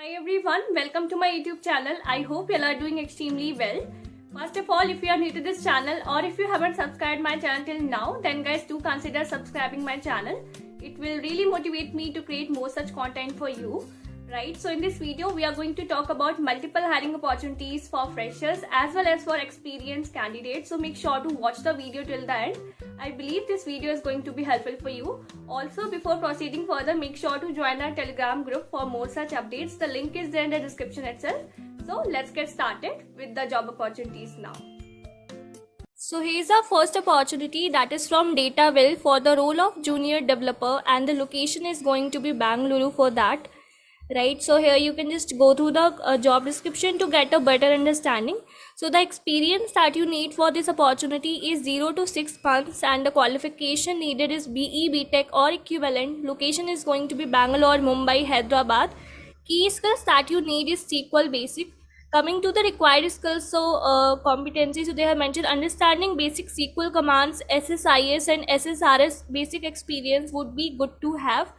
Hi everyone, welcome to my YouTube channel. I hope you all are doing extremely well. First of all, if you are new to this channel or if you haven't subscribed my channel till now, then guys do consider subscribing my channel. It will really motivate me to create more such content for you. Right, so in this video we are going to talk about multiple hiring opportunities for freshers as well as for experienced candidates. So make sure to watch the video till the end. I believe this video is going to be helpful for you. Also, before proceeding further, make sure to join our Telegram group for more such updates. The link is there in the description itself. So let's get started with the job opportunities now. So here's our first opportunity, that is from Dataville for the role of junior developer, and the location is going to be Bangalore for that. Right, so here you can just go through the job description to get a better understanding. So the experience that you need for this opportunity is 0 to 6 months, and the qualification needed is BE, BTech or equivalent. Location is going to be Bangalore, Mumbai, Hyderabad. Key skills that you need is SQL basic. Coming to the required skills, so competencies, so they have mentioned understanding basic SQL commands, SSIS and SSRS basic experience would be good to have.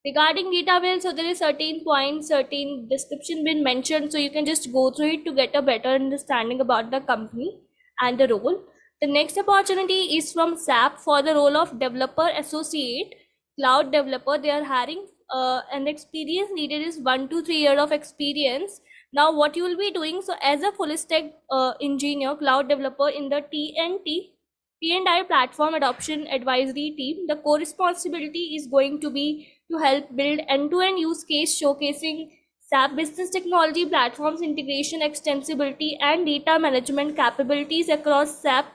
Regarding Dataville, so there is certain points, certain description been mentioned, so you can just go through it to get a better understanding about the company and the role. The next opportunity is from SAP for the role of developer associate, cloud developer. They are hiring and the experience needed is 1 to 3 years of experience. Now what you will be doing, so as a full stack engineer, cloud developer in the T&I platform adoption advisory team, the core responsibility is going to be to help build end-to-end use case showcasing SAP business technology platforms integration, extensibility and data management capabilities across SAP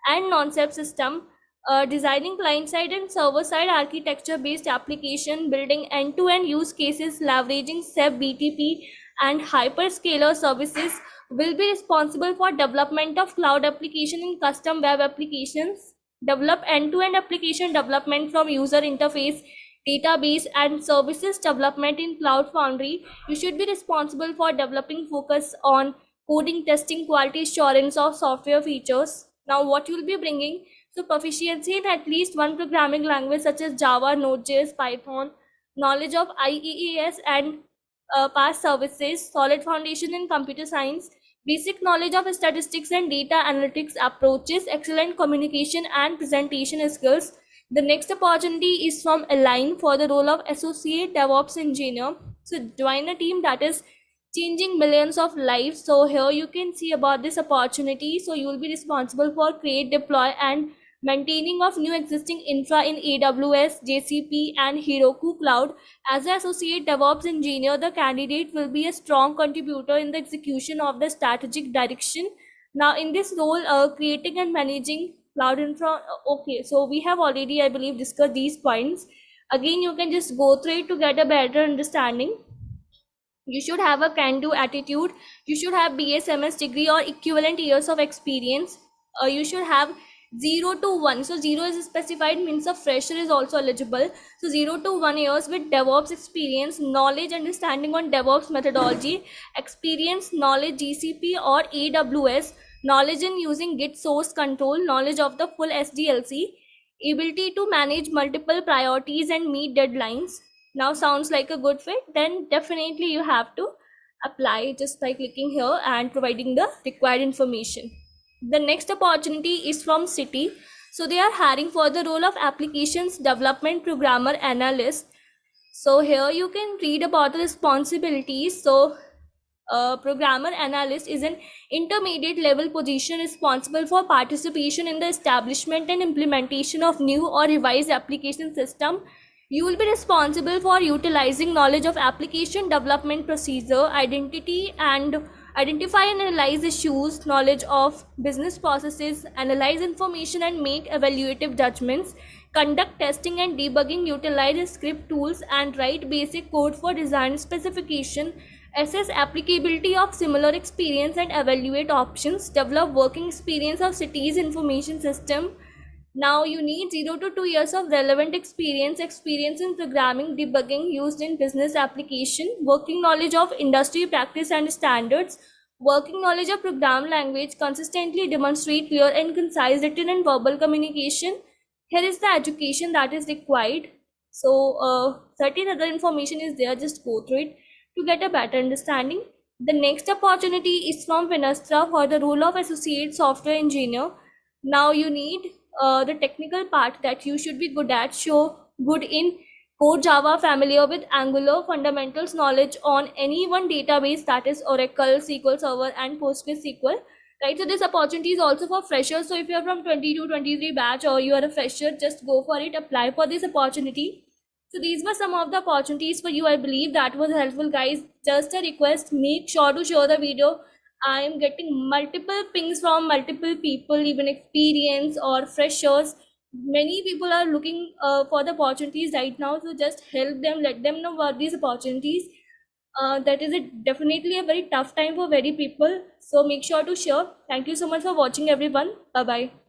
and non-SAP system, designing client-side and server-side architecture-based application, building end-to-end use cases, leveraging SAP BTP and hyperscaler services, will be responsible for development of cloud application in custom web applications, develop end-to-end application development from user interface, database and services development in Cloud Foundry. You should be responsible for developing focus on coding, testing, quality assurance of software features. Now what you will be bringing, so proficiency in at least one programming language such as Java, Node.js, Python, knowledge of IEES and past services, solid foundation in computer science, basic knowledge of statistics and data analytics approaches, excellent communication and presentation skills. The next opportunity is from Align for the role of associate DevOps engineer. So join a team that is changing millions of lives. So here you can see about this opportunity. So you will be responsible for create, deploy and maintaining of new existing infra in AWS, JCP and Heroku Cloud. As an associate DevOps engineer, the candidate will be a strong contributor in the execution of the strategic direction. Now in this role, creating and managing cloud infra. Okay, so we have already, I believe, discussed these points. Again, you can just go through it to get a better understanding. You should have a can-do attitude. You should have BSMS degree or equivalent years of experience. You should have 0 to 1. So 0 is specified, means a fresher is also eligible. So 0 to 1 years with DevOps experience, knowledge, understanding on DevOps methodology, experience, knowledge GCP or AWS, knowledge in using Git source control, knowledge of the full SDLC, ability to manage multiple priorities and meet deadlines. Now sounds like a good fit, then definitely you have to apply just by clicking here and providing the required information. The next opportunity is from Citi. So they are hiring for the role of applications development programmer analyst. So here you can read about the responsibilities. So programmer analyst is an intermediate level position responsible for participation in the establishment and implementation of new or revised application system. You will be responsible for utilizing knowledge of application development procedure, identify and analyze issues, knowledge of business processes, analyze information and make evaluative judgments, conduct testing and debugging, utilize script tools and write basic code for design specification, assess applicability of similar experience and evaluate options, develop working experience of Citi's information system. Now you need 0 to 2 years of relevant experience in programming, debugging used in business application, working knowledge of industry practice and standards, working knowledge of program language, consistently demonstrate clear and concise written and verbal communication. Here is the education that is required. So certain other information is there, just go through it. to get a better understanding. The next opportunity is from Finastra for the role of associate software engineer. Now you need the technical part that you should be good at, show good in Core Java, familiar with Angular, fundamentals knowledge on any one database, that is Oracle, SQL Server, and PostgreSQL. Right, so this opportunity is also for freshers. So if you're from 22, 23 batch or you are a fresher, just go for it, apply for this opportunity. So these were some of the opportunities for you. I believe that was helpful, guys. Just a request, make sure to share the video. I am getting multiple pings from multiple people, even experience or freshers. Many people are looking for the opportunities right now, so just help them, let them know about these opportunities. That is definitely a very tough time for very people, so make sure to share. Thank you so much for watching, everyone. Bye bye.